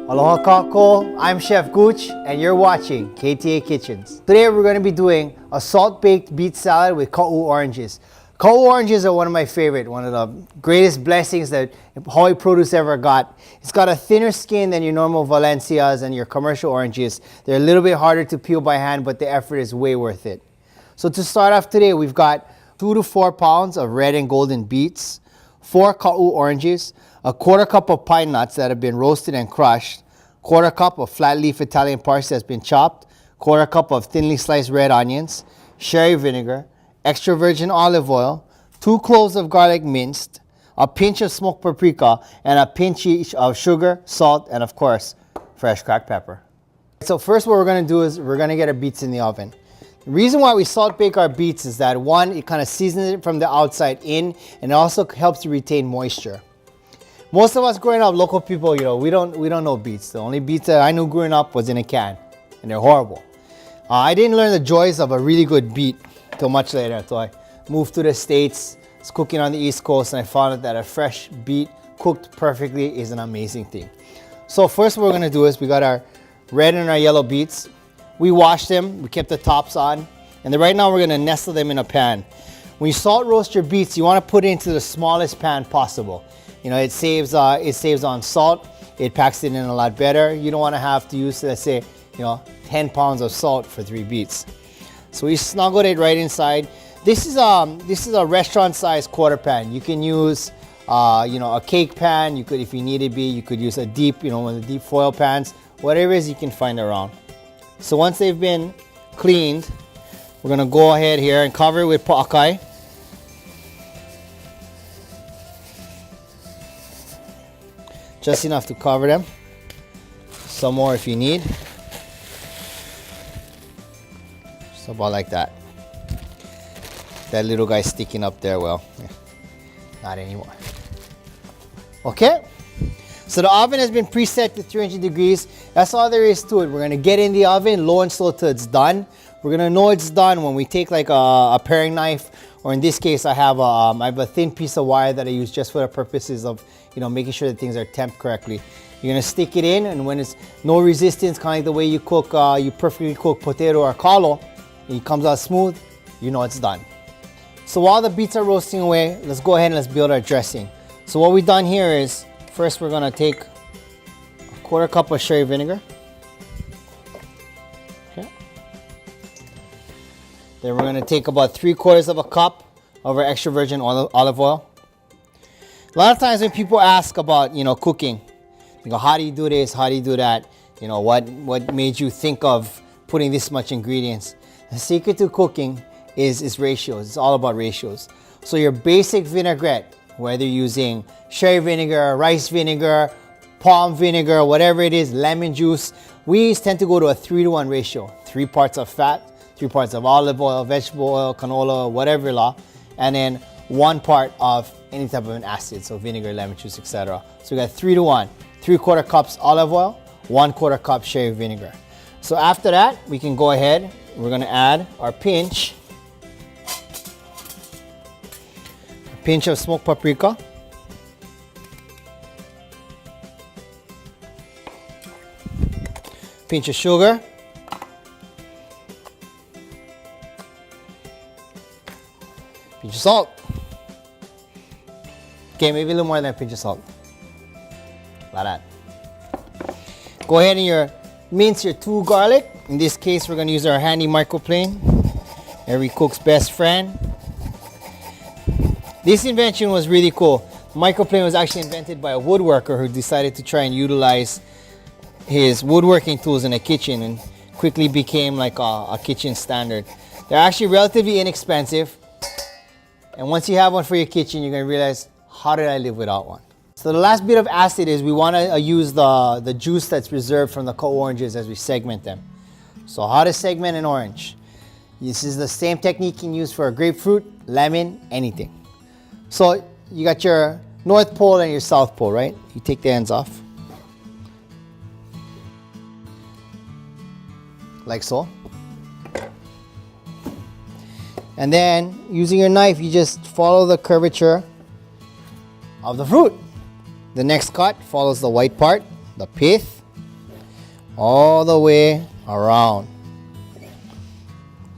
Aloha kako, I'm Chef Guch and you're watching KTA Kitchens. Today we're going to be doing a salt-baked beet salad with ka'u oranges. Ka'u oranges are one of my favorite, one of the greatest blessings that Hawaii produce ever got. It's got a thinner skin than your normal Valencias and your commercial oranges. They're a little bit harder to peel by hand, but the effort is way worth it. So to start off today, we've got 2 to 4 pounds of red and golden beets, 4 ka'u oranges, a quarter cup of pine nuts that have been roasted and crushed, quarter cup of flat leaf Italian parsley that's been chopped, quarter cup of thinly sliced red onions, sherry vinegar, extra virgin olive oil, 2 cloves of garlic minced, a pinch of smoked paprika, and a pinch each of sugar, salt, and of course, fresh cracked pepper. So first what we're going to do is we're going to get our beets in the oven. The reason why we salt bake our beets is that one, it kind of seasons it from the outside in, and it also helps to retain moisture. Most of us growing up, local people, we don't know beets. The only beets that I knew growing up was in a can, and they're horrible. I didn't learn the joys of a really good beet till much later, until I moved to the States, was cooking on the East Coast, and I found out that a fresh beet cooked perfectly is an amazing thing. So first what we're gonna do is we got our red and our yellow beets. We washed them, we kept the tops on, and then right now we're gonna nestle them in a pan. When you salt roast your beets, you wanna put it into the smallest pan possible. It saves on salt, it packs it in a lot better. You don't wanna have to use, let's say, 10 pounds of salt for 3 beets. So we snuggled it right inside. This is a restaurant-sized quarter pan. You can use, a cake pan. You could, if you need to be, you could use a deep, one of the deep foil pans. Whatever it is you can find around. So once they've been cleaned, we're gonna go ahead here and cover it with pa'akai. Just enough to cover them. Some more if you need. Just about like that. That little guy sticking up there, well, not anymore. Okay, so the oven has been preset to 300 degrees. That's all there is to it. We're gonna get in the oven low and slow till it's done. We're gonna know it's done when we take like a paring knife, or in this case I have a thin piece of wire that I use just for the purposes of making sure that things are temped correctly. You're gonna stick it in, and when it's no resistance, kind of like the way you cook, you perfectly cook potato or kalo, it comes out smooth, it's done. So while the beets are roasting away, let's go ahead and let's build our dressing. So what we've done here is, first we're gonna take a quarter cup of sherry vinegar. Okay. Then we're gonna take about 3/4 of a cup of our extra virgin olive oil. A lot of times when people ask about, cooking, they go, how do you do this? How do you do that? What made you think of putting this much ingredients? The secret to cooking is ratios. It's all about ratios. So your basic vinaigrette, whether you're using sherry vinegar, rice vinegar, palm vinegar, whatever it is, lemon juice, we tend to go to a 3-to-1 ratio. 3 parts of fat, 3 parts of olive oil, vegetable oil, canola, whatever and then 1 part of any type of an acid, so vinegar, lemon juice, etc. So we got 3-to-1, 3/4 cups olive oil, 1/4 cup sherry vinegar. So after that, we can go ahead, we're gonna add our pinch of smoked paprika, pinch of sugar, pinch of salt. Okay, maybe a little more than a pinch of salt. Like that. Go ahead and mince your 2 garlic. In this case, we're gonna use our handy microplane, every cook's best friend. This invention was really cool. Microplane was actually invented by a woodworker who decided to try and utilize his woodworking tools in a kitchen, and quickly became like a kitchen standard. They're actually relatively inexpensive, and once you have one for your kitchen, you're gonna realize, how did I live without one? So the last bit of acid is we wanna use the juice that's reserved from the ka'u oranges as we segment them. So how to segment an orange? This is the same technique you can use for a grapefruit, lemon, anything. So you got your North Pole and your South Pole, right? You take the ends off. Like so. And then using your knife, you just follow the curvature of the fruit. The next cut follows the white part, the pith. all the way around.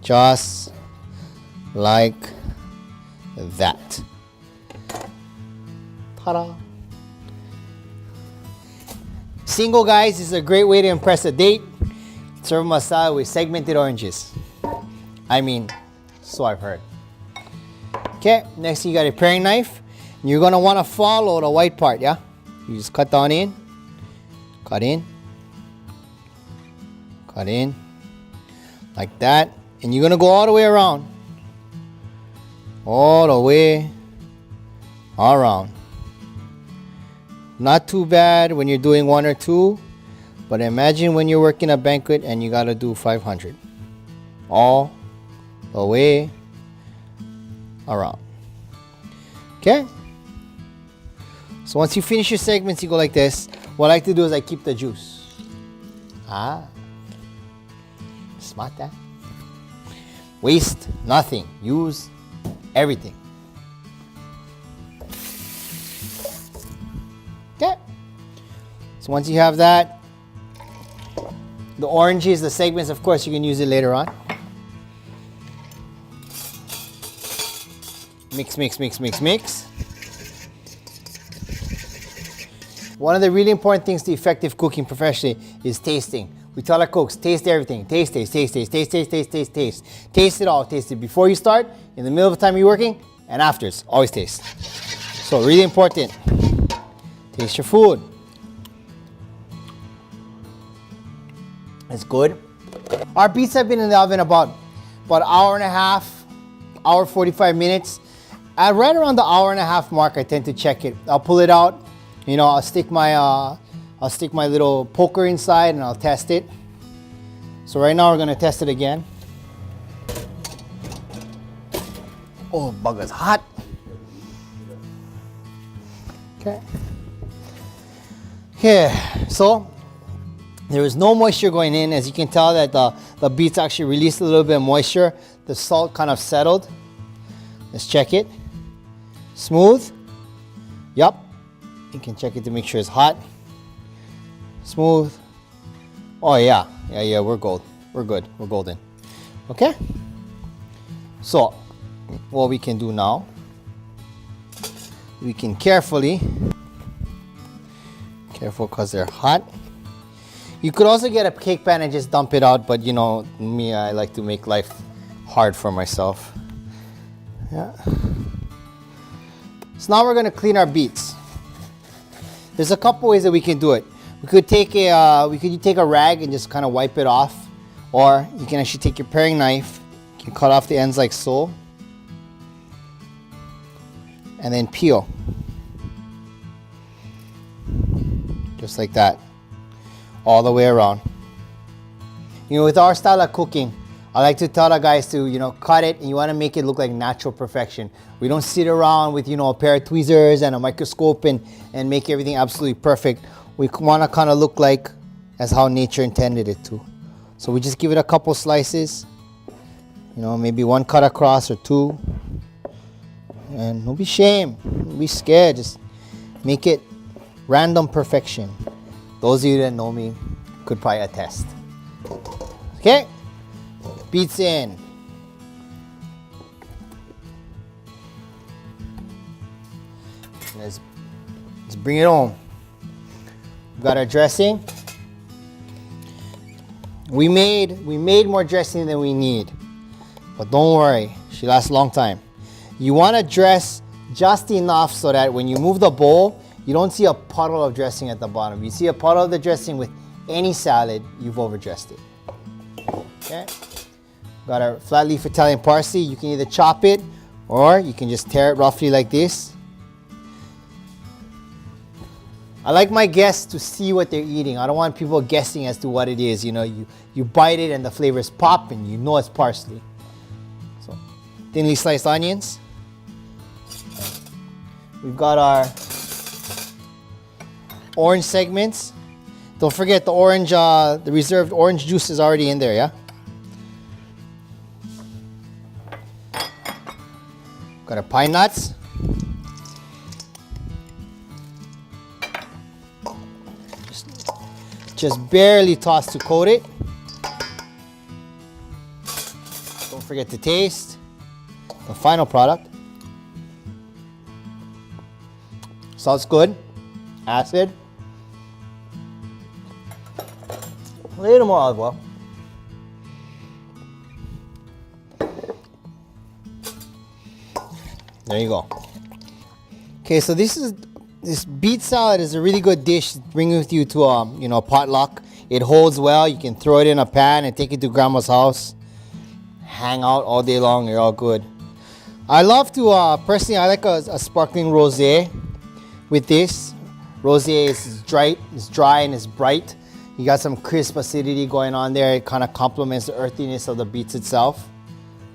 Just like that. Ta-da! Single, guys, this is a great way to impress a date. Serve them a salad with segmented oranges. I mean, so I've heard. Okay, next you got a paring knife. You're gonna wanna follow the white part, yeah? You just cut down in, cut in, cut in, like that. And you're gonna go all the way around. All the way around. Not too bad when you're doing 1 or 2, but imagine when you're working a banquet and you gotta do 500. All the way around. Okay? So once you finish your segments, you go like this. What I like to do is I keep the juice. Ah. Smart that. Waste nothing. Use everything. Okay. So once you have that, the oranges, the segments, of course, you can use it later on. Mix, mix, mix, mix, mix. One of the really important things to effective cooking professionally is tasting. We tell our cooks, taste everything. Taste, taste, taste, taste, taste, taste, taste, taste, taste. Taste it all. Taste it before you start, in the middle of the time you're working, and afterwards. Always taste. So really important. Taste your food. It's good. Our beets have been in the oven about an hour and a half, hour 45 minutes. At right around the hour and a half mark, I tend to check it. I'll pull it out. You know, I'll stick my little poker inside and I'll test it. So right now we're gonna test it again. Oh, bugger's hot. Okay. Here, so there is no moisture going in. As you can tell that the beets actually released a little bit of moisture. The salt kind of settled. Let's check it. Smooth. Yup. You can check it to make sure it's hot. Smooth. Oh yeah, we're gold. We're good. We're golden. Okay. So, what we can do now, we can careful because they're hot. You could also get a cake pan and just dump it out, but you know me, I like to make life hard for myself. Yeah. So now we're gonna clean our beets. There's a couple ways that we can do it. We could take a rag and just kind of wipe it off, or you can actually take your paring knife, you can cut off the ends like so, and then peel, just like that, all the way around. You know, with our style of cooking, I like to tell the guys to, you know, cut it and you want to make it look like natural perfection. We don't sit around with, you know, a pair of tweezers and a microscope and make everything absolutely perfect. We want to kind of look like as how nature intended it to. So we just give it a couple slices, you know, maybe 1 cut across or 2. And don't be ashamed, don't be scared, just make it random perfection. Those of you that know me could probably attest. Okay? Beets in. Let's bring it home. We've got our dressing. We made more dressing than we need, but don't worry, she lasts a long time. You want to dress just enough so that when you move the bowl, you don't see a puddle of dressing at the bottom. You see a puddle of the dressing with any salad, you've overdressed it. Okay. Got our flat leaf Italian parsley. You can either chop it or you can just tear it roughly like this. I like my guests to see what they're eating. I don't want people guessing as to what it is. You know, you bite it and the flavors pop and you know it's parsley. So, thinly sliced onions. We've got our orange segments. Don't forget the orange, the reserved orange juice is already in there, yeah? Got our pine nuts. Just barely toss to coat it. Don't forget to taste the final product. Salt's good. Acid. A little more olive oil. There you go. Okay, so this beet salad is a really good dish to bring with you to a potluck. It holds well. You can throw it in a pan and take it to grandma's house. Hang out all day long. You're all good. I love to personally. I like a sparkling rosé with this. Rosé is dry and it's bright. You got some crisp acidity going on there. It kind of complements the earthiness of the beets itself.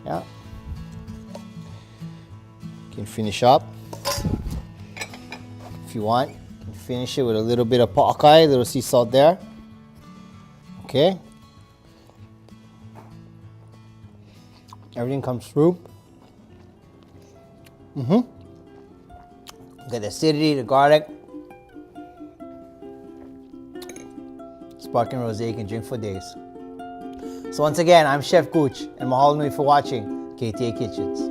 Yeah. You can finish up. If you want, you can finish it with a little bit of pakai, a little sea salt there. Okay. Everything comes through. Got the acidity, the garlic. Sparkling rosé you can drink for days. So once again, I'm Chef Guch, and mahalo nui for watching KTA Kitchens.